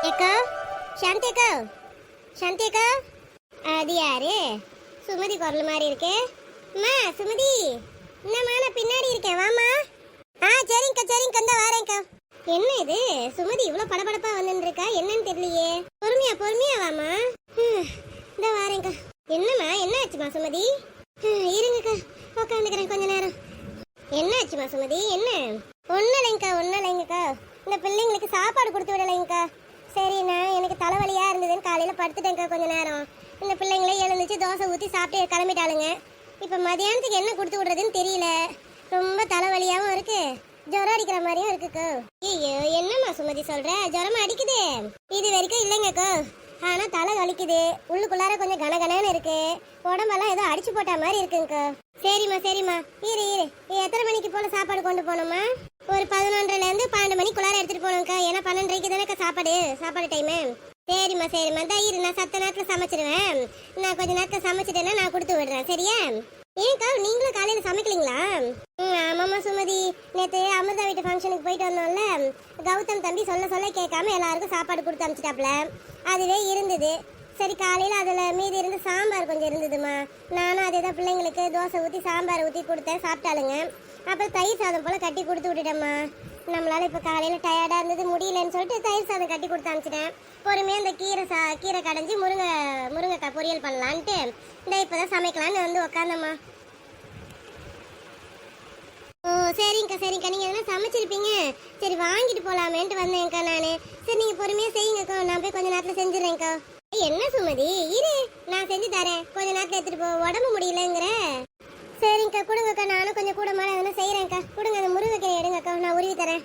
ஏக்கா சாந்தி அக்கா, சாந்தி அக்கா, அது யாரு? சுமதி குரல் மாதிரி இருக்கே. அம்மா சுமதி, என்னம்மா நான் பின்னாடி இருக்கேன், வாமா. சரிங்கக்கா சரிங்கக்கா, இந்த வரேன்க்கா. என்ன இது சுமதி இவ்வளோ படபடப்பா வந்துட்டு இருக்கா, என்னன்னு தெரியலையே. பொறுமையா பொறுமையா வாமா. இந்த வரேன்க்கா. என்னம்மா என்ன ஆச்சுமா சுமதி? இருங்கக்கா உட்காந்துக்கிறேன் கொஞ்ச நேரம். என்ன ஆச்சுமா சுமதி? என்ன? ஒன்றும் இல்லைங்கக்கா. இந்த பிள்ளைங்களுக்கு சாப்பாடு கொடுத்து விடலைங்கக்கா. சரி, நான் எனக்கு தலைவலியா இருந்ததுன்னு காலையில் படுத்துட்டேங்க்கா கொஞ்ச நேரம். இந்த பிள்ளைங்களே எழுந்துச்சு தோசை ஊற்றி சாப்பிட்டு கிளம்பிட்டாளுங்க. இப்போ மதியானத்துக்கு என்ன கொடுத்து விடுறதுன்னு தெரியல. ரொம்ப தலைவலியாகவும் இருக்கு, ஜுரம் அடிக்கிற மாதிரியும் இருக்குக்கா. ஐயோ என்னம்மா சுமதி சொல்ற? ஜுரமா அடிக்குது? இது வரைக்கும் இல்லைங்கக்கா, ஆனால் தலை வலிக்குது. உள்ளுக்குள்ளார கொஞ்சம் கனகனன்னு இருக்கு. உடம்பெல்லாம் ஏதோ அடிச்சு போட்ட மாதிரி இருக்குங்கக்கா. சரிம்மா இரு. எத்தனை மணிக்கு போல சாப்பாடு கொண்டு போனோம்மா? ஒரு 11:30லேருந்து 12 மணிக்குள்ளார எடுத்துட்டு போனோம்க்கா. ஏன்னா 12:30க்கு தானேக்கா சாப்பாடு டைமு. சரிம்மா தான் இரு, நான் சத்த நேரத்தில் சமைச்சிடுவேன். நான் கொஞ்ச நேரத்தில் சமைச்சிட்டேன்னா நான் கொடுத்து விடுறேன், சரியா? ஏன்க்கா நீங்களும் காலையில் சமைக்கலீங்களா? ஆமாம்மா சுமதி, நேற்று அமிர்தா வீட்டு ஃபங்க்ஷனுக்கு போயிட்டு வந்தோம்ல, கௌதம் தம்பி சொல்ல கேட்காம எல்லாருக்கும் சாப்பாடு கொடுத்து அனுப்பிச்சிட்டாப்ல. அதுவே இருந்தது. சரி, காலையில் அதில் மீதி இருந்து சாம்பார் கொஞ்சம் இருந்ததுமா. நானும் அதே தான் பிள்ளைங்களுக்கு தோசை ஊற்றி சாம்பார் ஊற்றி கொடுத்தேன், சாப்பிட்டாளுங்க. அப்புறம் தயிர் சாதம் போல் கட்டி கொடுத்து விட்டுட்டேம்மா. நம்மளால இப்போ காலையில் டயர்டாக இருந்தது, முடியலன்னு சொல்லிட்டு தயிர் சாதம் கட்டி கொடுத்து அனுப்பிச்சிட்டேன். பொறுமையாக இந்த கீரை கடைஞ்சி முருங்கைக்காய் பொரியல் பண்ணலான்ட்டு இந்த இப்போ தான் சமைக்கலான்னு வந்து உக்காந்தம்மா. ஓ சரிங்கக்கா, நீங்கள் எதனா சமைச்சிருப்பீங்க. சரி வாங்கிட்டு போகலாமேன்ட்டு வந்தேன்க்கா நான். சரி நீங்கள் பொறுமையாக செய்யுங்கக்கா, நான் போய் கொஞ்சம் நேரத்தில் செஞ்சிடறேன்க்கா. என்ன சுமதி, இரு நான் செஞ்சு தரேன், கொஞ்ச நேரத்தில் எடுத்துகிட்டு போ, உடம்பு முடியலங்கிற. சரிங்கக்கா கொடுங்கக்கா, நானும் கொஞ்சம் கூட மேலே எதனா செய்கிறேன்க்கா. கொடுங்க, அந்த முருங்கைக்கீரை எடுங்கக்கா, நான் உருவி தரேன்.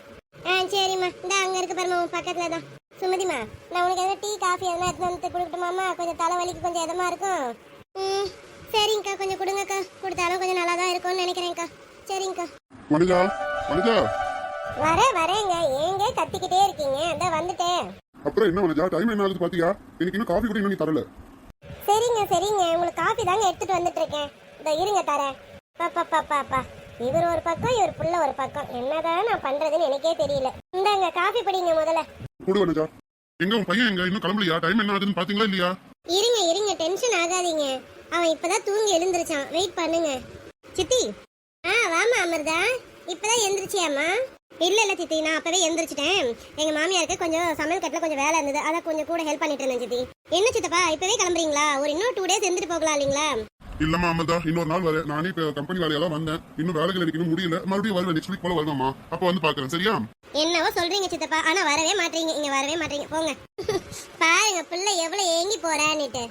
சரிம்மா, இந்த அங்கே இருக்க பாருமா பக்கத்தில் தான். சுமதிம்மா, நான் உனக்கு எதனா டீ காஃபி எதனா எடுத்து வந்து கொடுக்கட்டுமாம்மா? கொஞ்சம் தலைவலிக்கு கொஞ்சம் இதமா இருக்கும். சரிங்கக்கா, கொஞ்சம் கொடுங்கக்கா. கொடுத்தாலும் கொஞ்சம் நல்லா தான் இருக்கும்னு நினைக்கிறேன்க்கா. சரிங்கக்கா. வரேங்க. ஏங்க கத்திக்கிட்டே இருக்கீங்க? அதான் வந்துட்டேன். அப்புறம் என்ன வனஜா, டைம் என்ன ஆகுது பாத்தியா? எனக்கு இன்னும் காஃபி கூட இன்னும் நீ தரல. சரிங்க, உங்களுக்கு காஃபி தாங்க எடுத்துட்டு வந்துட்டு இருக்கேன். இதோ இருங்க தரேன். பாப்பா, இவர் ஒரு பக்கம், இவர் புள்ள ஒரு பக்கம். என்னதான் நான் பண்றதுன்னு எனக்கே தெரியல. இந்தாங்க காஃபி படிங்க முதல்ல. குடு வனஜா. எங்க உன் பையன் எங்க? இன்னும் கிளம்பலையா? டைம் என்ன ஆகுதுன்னு பாத்தீங்களா இல்லையா? இருங்க, டென்ஷன் ஆகாதீங்க. அவன் இப்பதான் தூங்கி எழுந்திருச்சான், வெயிட் பண்ணுங்க. சித்தி, வாமா அமிர்தா, இப்பதான் எந்திரிச்சியாமா? இல்ல சித்தி, நான் அப்பவே எந்திரிச்சிட்டேன். எங்க மாமியாருக்கு கொஞ்சம் சமையல் கட்டில கொஞ்சம் வேலை இருந்தது, அதை கொஞ்சம் கூட ஹெல்ப் பண்ணிட்டு இருந்தேன் சித்தி. என்ன சித்தப்பா இப்பவே கிளம்புறீங்களா? ஒரு இன்னும் 2 days இருந்துட்டு போகலாம் இல்லீங்களா? இல்லம்மா அமிர்தா, இன்னொரு நாள் வர. நானே இப்ப கம்பெனி வேலையெல்லாம் வந்தேன், இன்னும் வேலைகள் எனக்கு இன்னும் முடியல. மறுபடியும் வருவேன், நெக்ஸ்ட் வீக் போல வருவாமா. அப்ப வந்து பாக்குறேன், சரியா? என்னவோ சொல்றீங்க சித்தப்பா, ஆனா வரவே மாட்டீங்க. போங்க. பாருங்க பிள்ளை எவ்வளவு ஏங்கி போறான்னுட்டு.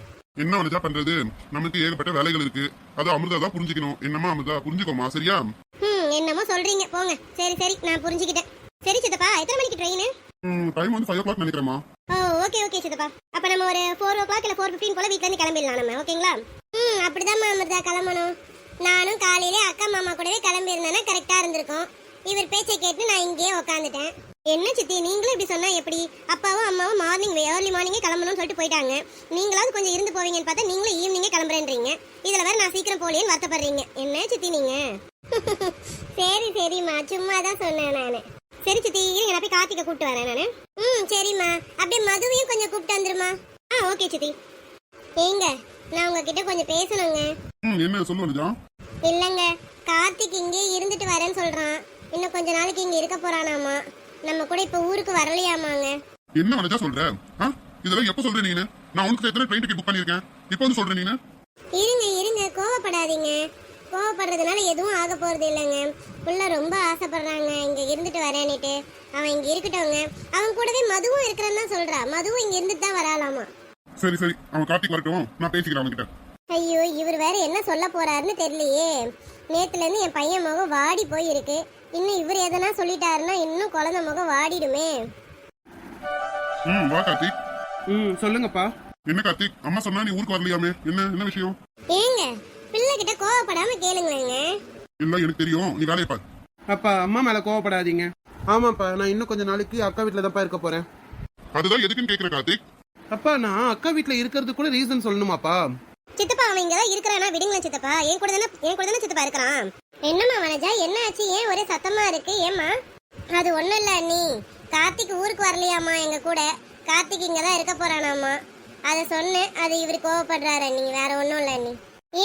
என்ன வனஜா பண்றது, நமக்கு ஏகப்பட்ட வேலைகள் இருக்கு. அது அமிர்தா தான் புரிஞ்சுக்கணும். என்னமா அமிர்தா, புரிஞ்சுக்கோமா, சரியா? என்னமோ சொல்றீங்க, போங்க. சரி நான் புரிஞ்சுக்கிட்டேன். சரி சித்தப்பா, எத்தனை மணிக்கு ட்ரெயின்? டைம் வந்து 5 o'clock நினைக்கிறேமா. ஓகே சித்தப்பா. அப்ப நம்ம ஒரு 4 o'clock இல்ல 4:15 போல வீட்ல இருந்து கிளம்பிடலாம் நம்ம, ஓகேங்களா? அப்படிதான் அமிர்தா கிளம்பணும். நானும் காலையிலே அக்கா மாமா கூடவே கிளம்பி இருந்தேன்னா கரெக்டா இருந்திருக்கும். இவர் பேச்சை கேட்டு நான் இங்கேயே உட்காந்துட்டேன். என்ன சித்தி நீங்களும் இப்படி சொன்னா எப்படி? அப்பாவும் அம்மாவும் ஏர்லி மார்னிங்கே கிளம்பணும்னு சொல்லிட்டு போயிட்டாங்க. நீங்களாவது கொஞ்சம் இருந்து போவீங்கன்னு பார்த்தா நீங்களும் ஈவினிங்கே கிளம்புறேன்றீங்க. இதுல வேற நான் சீக்கிரம் போலேன்னு வருத்தப்படுறீங்க. என்ன சித்தி நீங்க? சரிம்மா, சும்மா தான் சொன்னேன் நானு. சரி சித்தி, நான் போய் கார்த்திகை கூப்பிட்டு வரேன் நானு. சரிம்மா, அப்படியே மதுவையும் கொஞ்சம் கூப்பிட்டு வந்துருமா. ஓகே சித்தி. ஏங்க, நான் உங்ககிட்ட கொஞ்சம் பேசணுங்க. என்ன சொல்லுவா? இல்லங்க, கார்த்திக் இங்கே இருந்துட்டு வரேன்னு சொல்றான். இன்னும் கொஞ்ச நாளைக்கு இங்க இருக்க போறானாமா. நம்ம கூட இப்ப ஊருக்கு வரலையாமாங்க. என்ன வனஜா சொல்ற? இதெல்லாம் எப்ப சொல்ற நீங்க? நான் உனக்கு எத்தனை ட்ரெயின் டிக்கெட் புக் பண்ணிருக்கேன், இப்போ வந்து சொல்ற நீங்க? இருங்க, கோவப்படாதீங்க. கோவப்படுறதுனால எதுவும் ஆக போறது இல்லைங்க. புள்ள ரொம்ப ஆசைப்படுறாங்க இங்க இருந்துட்டு வரேன்னுட்டு. அவன் இங்க இருக்கட்டவங்க. அவன் கூடவே மதுவும் இருக்கிறன்னு தான் சொல்றா. மதுவும் இங்க இருந்துட்டு தான் வராலாமா. சரி அவன் கார்த்திக் வரட்டும், நான் பேசிக்கிறேன் அவன்கிட்ட. ஐயோ, இவர் வேற என்ன சொல்ல போறாருன்னு தெரியலையே. நேத்துல இருந்து என் பையன் முகம் வாடி போய் இருக்கு. இன்னும் இவர் எதனா சொல்லிட்டாருன்னா இன்னும் குழந்தை முகம் வாடிடுமே. வா கார்த்திக். சொல்லுங்கப்பா. என்ன கார்த்திக், அம்மா சொன்னா நீ ஊருக்கு வரலையாமே, என்ன விஷயம்? ஏங்க, பிள்ளை கிட்ட கோவப்படாம கேளுங்களேங்க. இல்ல எனக்கு தெரியும், நீ வேலையை பாரு. அப்பா அம்மா மேல கோவப்படாதீங்க. ஆமாப்பா, நான் இன்னும் கொஞ்ச நாளைக்கு அக்கா வீட்டுல தான் இருக்க போறேன். அதுதான் எதுக்குன்னு கேக்குற கார்த்திக். அப்பா, நான் அக்கா வீட்டுல இருக்கிறது கூட ரீசன் சொல்லணுமாப்பா? சித்தப்பா அவன் இங்கதான் இருக்கிறானா விடுங்களேன் சித்தப்பா. என் கூட தானே சித்தப்பா இருக்கிறான். என்னம்மா வனஜா, என்ன ஆச்சு? ஏன் ஒரே சத்தமா இருக்கு? ஏம்மா? அது ஒண்ணும் இல்ல அண்ணி, கார்த்திக் ஊருக்கு வரலையாமா எங்க கூட. கார்த்திக் இங்க தான் இருக்க போறானாமா. அதை சொன்னேன், அது இவரு கோவப்படுறாரு. நீங்க வேற ஒண்ணும் இல்ல நீ.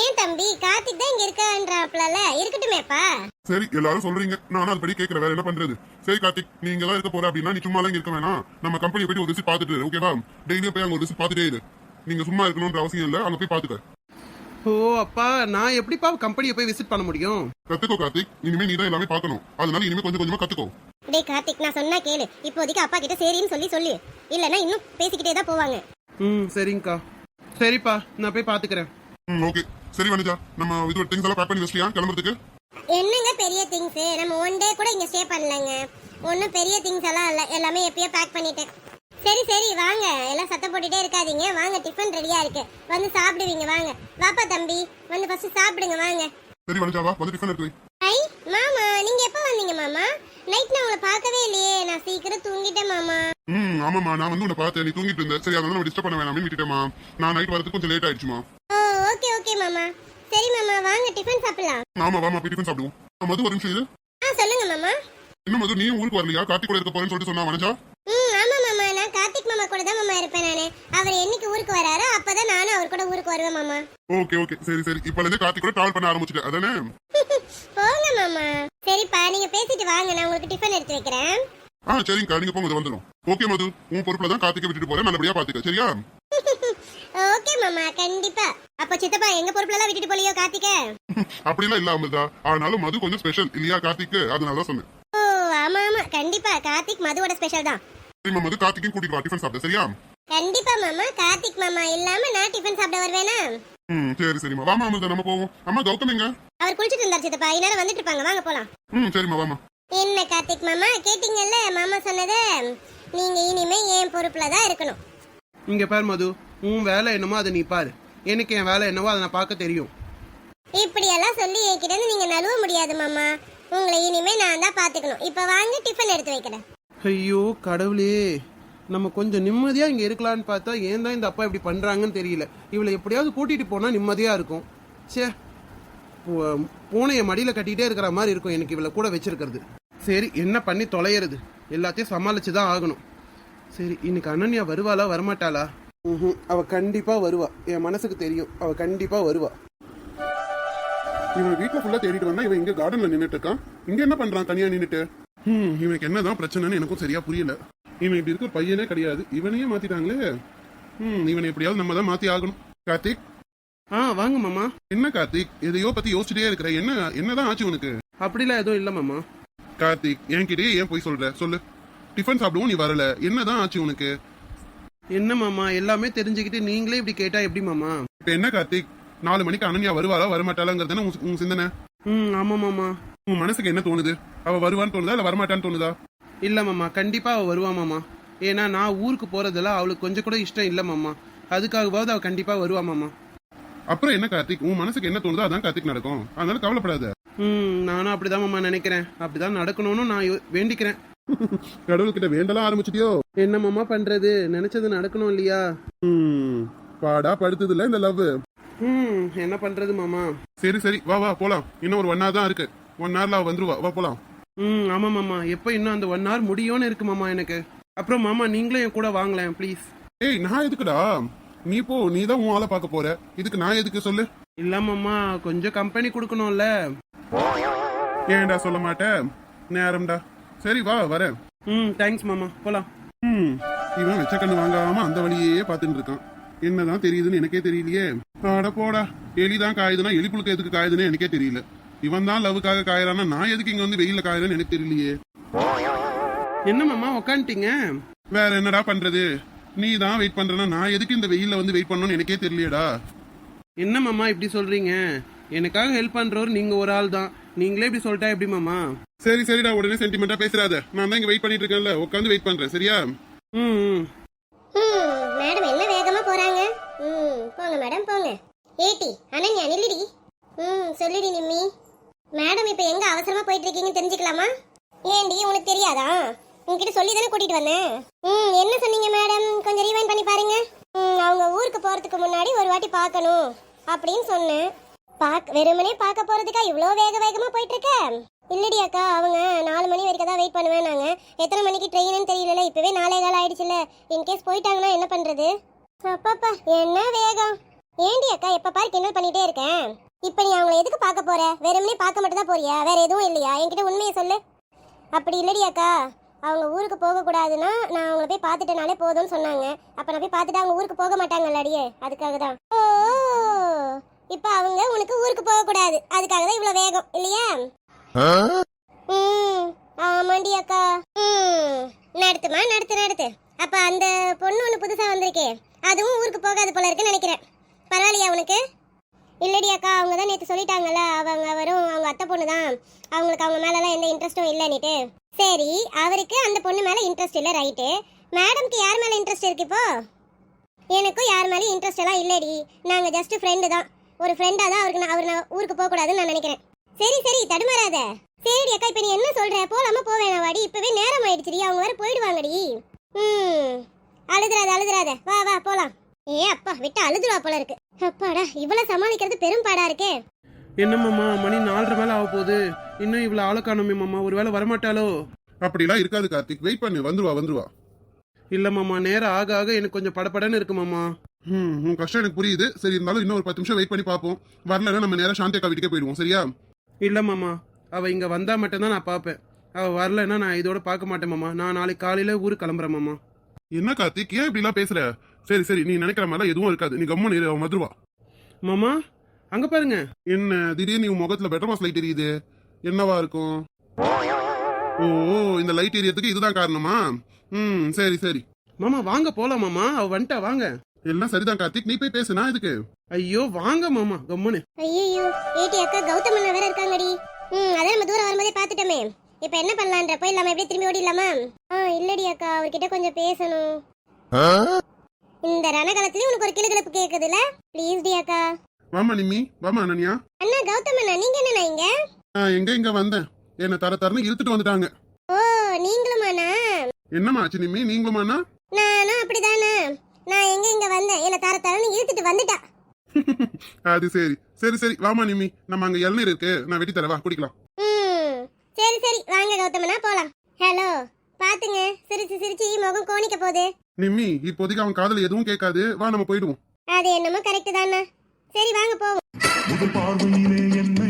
ஏன் தம்பி, கார்த்திக் தான் இங்க இருக்கான்றாப்ல, இருக்கட்டுமேப்பா. சரி எல்லாரும் சொல்றீங்க, நானும் அதுபடி கேட்கற, வேற என்ன பண்றது. சரி கார்த்திக், நீங்க எல்லாம் இருக்க போற அப்படின்னா நீ சும்மா எல்லாம் இருக்க வேணாம். நம்ம கம்பெனி போயிட்டு ஒரு விசிட் பாத்துட்டு ஓகேவா? டெய்லியும் போய் அங்க ஒரு விசிட் பாத்துட்டே இரு. நீங்க சும்மா இருக்கணும்ன்ற அவசியம் இல்ல, அங்க போய் பாத்துக்க. ஓ அப்பா, நான் எப்படிப்பா கம்பெனியை போய் விசிட் பண்ண முடியும்? கத்துக்கோ கார்த்திக், இனிமே நீ தான் எல்லாமே பார்க்கணும். அதனால இனிமே கொஞ்சம் கொஞ்சமா கத்துக்கோ. டேய் கார்த்திக், நான் சொன்னா கேளு. இப்போதைக்கு அப்பா கிட்ட சரின்னு சொல்லி இல்லன்னா இன்னும் பேசிக்கிட்டே தான் போவாங்க. சரிங்கக்கா. சரிப்பா, நான் போய் பாத்துக்கிறேன். ஓகே. சரி வனிதா, நம்ம இது திங்ஸ் எல்லாம் பேக் பண்ணி வச்சிட்டியா கிளம்புறதுக்கு? என்னங்க பெரிய திங்ஸ், நம்ம ஒன் டே கூட இங்க ஸ்டே பண்ணலங்க. ஒன்னும் பெரிய திங்ஸ் எல்லாம் இல்ல, எல்லாமே எப்பயோ பேக் பண்ணிட்டேன். சரி சரி வாங்க, எல்லாம் சத்தம் போட்டுட்டே இருக்காதீங்க. வாங்க, டிஃபன் ரெடியா இருக்கு, வந்து சாப்பிடுவீங்க. வாங்க வாப்பா தம்பி, வந்து ஃபர்ஸ்ட் சாப்பிடுங்க வாங்க. சரி வனிதா, வா வந்து டிஃபன் எடுத்து வை. ஐ மாமா, நீங்க எப்ப வந்தீங்க மாமா? நைட் நான் உங்களை பார்க்கவே இல்லையே, நான் சீக்கிரம் தூங்கிட்டேன் மாமா. ஆமாமா, நான் வந்து உன்னை பார்த்தேன், நீ தூங்கிட்டு இருந்த. சரி அதனால நம்ம டிஸ்டர்ப் பண்ண வேணாம்னு விட்டுட்டேமா. நான் நைட் வரதுக்கு கொஞ்சம் லேட் ஆயிடுச்சுமா. ஓ ஓகே ஓகே மாமா. சரி மாமா, வாங்க டிஃபன் சாப்பிடலாம். ஆமா வாமா, போய் டிஃபன் சாப்பிடுவோம். மது ஒரு நிமிஷம் இரு. சொல்லுங்க மாமா. என்ன மது, நீ ஊருக்கு வரலையா? கார்த்திக் கூட இருக்க போறேன்னு சொல்லிட்டு சொன்னா வனஜா. ஆமா மாமா, நான் கார்த்திக் மாமா கூட தான் மாமா இருப்பேன் நானு. அவர் என்னைக்கு ஊருக்கு வராரோ அப்பதான் நானும் அவர் கூட ஊருக்கு வருவேன் மாமா. ஓகே ஓகே, சரி சரி. இப்ப இருந்து கார்த்திக் கூட டிராவல் பண்ண ஆரம்பிச்சிட்டேன் அதானே? போங்க மாமா. சரிப்பா, நீங்க பேசிட்டு வாங்க, நான் உங்களுக்கு டிஃபன் எடுத்து வைக்கிறேன். சரிங்கக்கா, நீங்க போங்க, வந்துடும். ஓகே மது, உன் பொறுப்புல தான் கார்த்திகை விட்டுட்டு போறேன், நல்லபடியா பாத்துக்க சரியா? ஓகே மாமா, கண்டிப்பா. அப்ப சித்தப்பா எங்க பொறுப்புல எல்லாம் விட்டுட்டு போலியோ கார்த்திகை? அப்படிலாம் இல்ல அமிர்தா, ஆனாலும் மது கொஞ்சம் ஸ்பெஷல் இல்லையா கார்த்திக், அதனாலதான் சொன்னேன். ஓ ஆமா ஆமா, கண்டிப்பா கார்த்திக் மதுவோட ஸ்பெஷல் தான். சரிம்மா மது, கார்த்திகையும் கூட்டிட்டு வா டிஃபன் சாப்பிட சரியா? கண்டிப்பா மாமா, கார்த்திக் மாமா இல்லாம நான் டிஃபன் சாப்பிட வருவேனா? சரி சரிம்மா, வாமா அமிர்தா நம்ம போவோம். அம்மா கௌதம் எங்க? அவர் குளிச்சிட்டு இருந்தார் சித்தப்பா, இந்நேரம் வந்துட்டு இருப்பாங்க, வாங்க போலாம். சரிம்மா வாமா. என்ன கார்த்திக் மாமா, கேட்டீங்கல்ல மாமா சொன்னது, நீங்க இனிமே என் பொறுப்புல தான் இருக்கணும். இங்க பாரு மது, உன் வேலை என்னமோ அதை நீ பாரு, எனக்கு என் வேலை என்னவோ அதை நான் பார்க்க தெரியும். இப்படி எல்லாம் சொல்லி என்கிட்ட இருந்து நீங்க நழுவ முடியாது மாமா. உங்களை இனிமே நான் தான் பாத்துக்கணும். இப்ப வாங்க டிஃபன் எடுத்து வைக்கிறேன். ஐயோ கடவுளே, நம்ம கொஞ்சம் நிம்மதியா இங்க இருக்கலாம்னு பார்த்தா ஏன் தான் இந்த அப்பா இப்படி பண்றாங்கன்னு தெரியல. இவளை எப்படியாவது கூட்டிட்டு போனா நிம்மதியா இருக்கும். சே, பூனைய மடியில கட்டிட்டே இருக்கிற மாதிரி இருக்கும் எனக்கு இவளை கூட வச்சிருக்கிறது. சரி, என்ன பண்ணி தொலைகிறது, எல்லாத்தையும் சமாளிச்சுதான் ஆகணும். சரி, இன்னைக்கு அனன்யா வருவாளா வரமாட்டாளா? அவ கண்டிப்பா வருவா, என் மனசுக்கு தெரியும், அவ கண்டிப்பா வருவா. இவன் வீட்டுல ஃபுல்லா தேடிட்டு வந்தா, இவன் இங்க கார்டன்ல நின்னுட்டு இருக்கான். இங்க என்ன பண்றான் தனியா நின்னுட்டு? இவனுக்கு என்னதான் பிரச்சனைன்னு எனக்கும் சரியா புரியல. இவன் இப்படி இருக்க பையனே கிடையாது, இவனையே மாத்திட்டாங்களே. இவனை எப்படியாவது நம்ம தான் மாத்தி ஆகணும். கார்த்திக். வாங்க மாமா. என்ன கார்த்திக், எதையோ பத்தி யோசிச்சுட்டே இருக்கிற, என்னதான் ஆச்சு உனக்கு? அப்படிலாம் எதுவும் இல்ல மாமா. கார்த்திக், என்கிட்டயே ஏன் போய் சொல்ற, சொல்லு. டிஃபன் சாப்பிடுவோம், நீ வரல, என்னதான் ஆச்சு உனக்கு? என்ன மாமா, எல்லாமே தெரிஞ்சுக்கிட்டு நீங்களே இப்படி கேட்டா எப்படி மாமா? இப்ப என்ன கார்த்திக், 4 மணிக்கு அனன்யா வருவாளா வரமாட்டாளாங்கிறதானே உன் சிந்தனை? ஆமா மாமா. உன் மனசுக்கு என்ன தோணுது? அவ வருவான்னு தோணுதா இல்ல வரமாட்டான்னு தோணுதா? இல்ல மாமா, கண்டிப்பா அவ வருவா மாமா. ஏன்னா நான் ஊருக்கு போறதுல அவளுக்கு கொஞ்சம் கூட இஷ்டம் இல்ல மாமா. அதுக்காகவாவது அவ கண்டிப்பா வருவா மாமா. அப்புறம் என்ன கார்த்திக், உன் மனசுக்கு என்ன தோணுதோ அதான் கார்த்திக் நடக்கும், அதனால கவலைப்படாத. நானும் அப்படிதான் மாமா நினைக்கிறேன், அப்படிதான் நடக்கணும்னு நான் வேண்டிக்கிறேன். கடவுள்கிட்ட வேண்டலாம் ஆரம்பிச்சிட்டியோ? என்ன மாமா பண்றது, நினைச்சது நடக்கணும் இல்லையா? பாடா படுத்தது இல்ல இந்த லவ். என்ன பண்றது மாமா? சரி சரி, வா வா போலாம். இன்னும் ஒரு 1 hour தான் இருக்கு, 1 hourல அவ வந்துருவா, வா போலாம். ஆமா மாமா, எப்ப இன்னும் அந்த 1 hour முடியும்னு இருக்கு மாமா எனக்கு. அப்புறம் மாமா நீங்களும் என் கூட வாங்கலாம் ப்ளீஸ். ஏய், நான் எதுக்குடா? நீ போ, நீ தான் உன் ஆளை பார்க்க போற, இதுக்கு நான் எதுக்கு சொல்லு? இல்ல மாமா, கொஞ்சம் கம்பெனி கொடுக்கணும்ல. ஏன்டா சொல்ல மாட்டேன், நேரம்டா. சரி வா, வரேன். தேங்க்ஸ் மாமா, போலாம். இவன் வெச்ச கண்ணு வாங்காம அந்த வழியே பாத்துட்டு இருக்கான். என்னதான் தெரியுதுன்னு எனக்கே தெரியலையே. ஆட போடா, எலிதான் காயுதுன்னா எலிப்புளுக்கு எதுக்கு காயுதுன்னு எனக்கே தெரியல. இவன் தான் லவ்வுக்காக காயறானா, நான் எதுக்கு இங்க வந்து வெயில காயறேன்னு எனக்கு தெரியலையே. என்ன மாமா உக்காந்துட்டீங்க? வேற என்னடா பண்றது, நீ தான் வெயிட் பண்றனா, நான் எதுக்கு இந்த வெயில்ல வந்து வெயிட் பண்ணணும்னு எனக்கே தெரியலையேடா. என்ன மாமா இப்படி சொல்றீங்க? எனக்காக ஹெல்ப் பண்றவர் நீங்க ஒரு ஆள் தான், நீங்களே இப்படி சொல்லிட்டா எப்படி மாமா? சரி சரிடா, உடனே சென்டிமெண்டா பேசுறாத. நான் தான் இங்க வெயிட் பண்ணிட்டு இருக்கேன்ல, உட்காந்து வெயிட் பண்றேன் சரியா? மேடம் என்ன வேகமா போறாங்க. போங்க மேடம் போங்க. ஏடி அனன்யா நில்லுடி. சொல்லுடி நிம்மி. மேடம் இப்ப எங்க அவசரமா போயிட்டு இருக்கீங்கன்னு தெரிஞ்சுக்கலாமா? ஏண்டி உனக்கு தெரியாதா? உங்ககிட்ட சொல்லி தானே கூட்டிட்டு வந்தேன். என்ன சொன்னீங்க மேடம், கொஞ்சம் ரீவைண்ட் பண்ணி பாருங்க. அவங்க ஊருக்கு போறதுக்கு முன்னாடி ஒரு வாட்டி பார்க்கணும் அப்படின்னு சொன்னேன். வெறுமனே பார்க்க போறதுக்கா இவ்வளோ வேகமா போயிட்டு இருக்க? இல்லடி அக்கா, அவங்க 4 மணி வரைக்கும் தான் வெயிட் பண்ணுவேன். நாங்க எத்தனை மணிக்கு ட்ரெயின்னு தெரியல. இப்பவே 4:15 ஆயிடுச்சுல. இன்கேஸ் போயிட்டாங்கன்னா என்ன பண்றது? அப்பாப்பா என்ன வேகம்! ஏண்டி அக்கா எப்ப பாரு கிண்டல் பண்ணிட்டே இருக்கேன். இப்ப நீ அவங்களை எதுக்கு பார்க்க போற? வெறுமனே பார்க்க மட்டும் தான் போறியா? வேற எதுவும் இல்லையா? என்கிட்ட உண்மையை சொல்லு. அப்படி இல்லடி அக்கா, அவங்க ஊருக்கு போக கூடாதுன்னா நான் அவங்கள போய் பார்த்துட்டனாலே போதும்னு சொன்னாங்க. அப்ப நான் போய் பார்த்துட்டு அவங்க ஊருக்கு போக மாட்டாங்கல்லடியே, அதுக்காக தான். ஓ, இப்ப அவங்க உனக்கு ஊருக்கு போக கூடாது, அதுக்காக தான் இவ்வளவு வேகம் இல்லையா? ஆமாண்டி அக்கா. நடத்துமா, நடத்து. அப்ப அந்த பொண்ணு ஒண்ணு புதுசா வந்திருக்கே, அதுவும் ஊருக்கு போகாது போல இருக்குன்னு நினைக்கிறேன். பரவாயில்லையா உனக்கு? இல்லடி அக்கா, அவங்க தான் நேற்று சொல்லிட்டாங்கல்ல, அவங்க வரும், அவங்க அத்தை பொண்ணு தான், அவங்களுக்கு அவங்க மேலலாம் எந்த இன்ட்ரெஸ்டும் இல்லைன்னுட்டு. சரி, அவருக்கு அந்த பொண்ணு மேல இன்ட்ரெஸ்ட் இல்லை, ரைட்டு. மேடம்க்கு யார் மேல இன்ட்ரெஸ்ட் இருக்கு இப்போ? எனக்கும் யார் மேலேயும் இன்ட்ரெஸ்ட் எல்லாம் இல்லடி. நாங்க ஜஸ்ட் ஃப்ரெண்டு தான். ஒரு ஃப்ரெண்டா தான் அவருக்கு நான் ஊருக்கு போக கூடாதுன்னு நான் நினைக்கிறேன். சரி தடுமாறாத. சரி அக்கா, இப்ப நீ என்ன சொல்ற? போலாமா போவேணா? வாடி, இப்பவே நேரம் ஆயிடுச்சுடி, அவங்க வேற போயிடுவாங்கடி. அழுதுறாத, வா போலாம். ஏ அப்பா, விட்டு அழுதுவா போல இருக்கு. அப்பாடா, இவ்வளவு சமாளிக்கிறது பெரும் பாடா இருக்கே. என்ன மாமா, மணி 4:30 மேல ஆக போகுது, இன்னும் இவ்வளவு ஆளை காணுமே மாமா. ஒருவேளை வரமாட்டாளோ? அப்படிலாம் இருக்காது கார்த்திக், வெயிட் பண்ணு, வந்துருவா. இல்ல மாமா, நேரம் ஆக ஆக எனக்கு கொஞ்சம் படபடன்னு இருக்கு மாமா. உன் கஷ்டம் எனக்கு புரியுது. சரி, இருந்தாலும் இன்னும் ஒரு 10 நிமிஷம் வெயிட் பண்ணி பார்ப்போம். வரலன்னா நம்ம நேரம் சாந்தி அக்கா வீட்டுக்கே போயிடுவோம், சரியா? இல்ல மாமா, அவ இங்க வந்தா மட்டும்தான் நான் பார்ப்பேன். அவ வரலன்னா நான் இதோட பார்க்க மாட்டேன் மாமா. நான் நாளைக்கு காலையில ஊருக்கு கிளம்புறேன் மாமா. என்ன கார்த்திக், ஏன் இப்படிலாம் பேசுற? சரி, நீ நினைக்கிற மாதிரிலாம் எதுவும் இருக்காது. நீ கம்மன் இரு, அவன் வந்துருவா. மாமா, அங்க பாருங்க. என்ன திடீர்னு உன் முகத்துல பெட்டர் மாஸ் லைட் எரியுது? என்னவா இருக்கும்? ஓ, இந்த லைட் எரியறதுக்கு இதுதான் காரணமா? சரி. மாமா வாங்க போலாம் மாமா, அவ வந்துட்டா, வாங்க. எல்லாம் சரிதான் கார்த்திக், நீ போய் பேசுனா இதுக்கு. ஐயோ வாங்க மாமா, கம்முன்னு. ஐயோ, ஏடி அக்கா, கௌதம் அண்ணா வேற இருக்காங்கடி. அதான் நம்ம தூரம் வரும்போதே பார்த்துட்டோமே. இப்ப என்ன பண்ணலான்ற? போயிடலாமா? எப்படி திரும்பி ஓடிடலாமா? இல்லடி அக்கா, அவர்கிட்ட கொஞ்சம் பேசணும். இந்த ரணகாலத்துலயும் உனக்கு ஒரு கிளுகிழப்பு கேக்குதுல? ப்ளீஸ் டி அக்கா. வாமா நிம்மி, வாமா அனன்யா. அண்ணா கௌதம் அண்ணா, நீங்க என்னண்ணா இங்க? இங்க வந்தேன். என்ன தரன்னு இழுத்துட்டு வந்துட்டாங்க. ஓ, நீங்களுமாண்ணா? என்னமா ஆச்சு நிம்மி, நீங்களுமாண்ணா? நானும் அப்படிதானே. நான் இங்க வந்தேன், என்ன தரன்னு இழுத்துட்டு வந்துட்டா. அது சரி, வாமா நிம்மி, நம்ம அங்க இளநீர் இருக்கு, நான் வெட்டி தரவா, குடிக்கலாம். சரி, வாங்க கௌதமனா போலாம். ஹலோ, பாத்துங்க, சிரிச்சு முகம் கோணிக்க போகுது. நிம்மி, இப்போதைக்கு அவன் காதல எதுவும் கேட்காது, வா நம்ம போயிடுவோம். அது என்னமோ கரெக்ட் தானே. சரி வாங்க போவோம். முதல் பார்வையிலே என்ன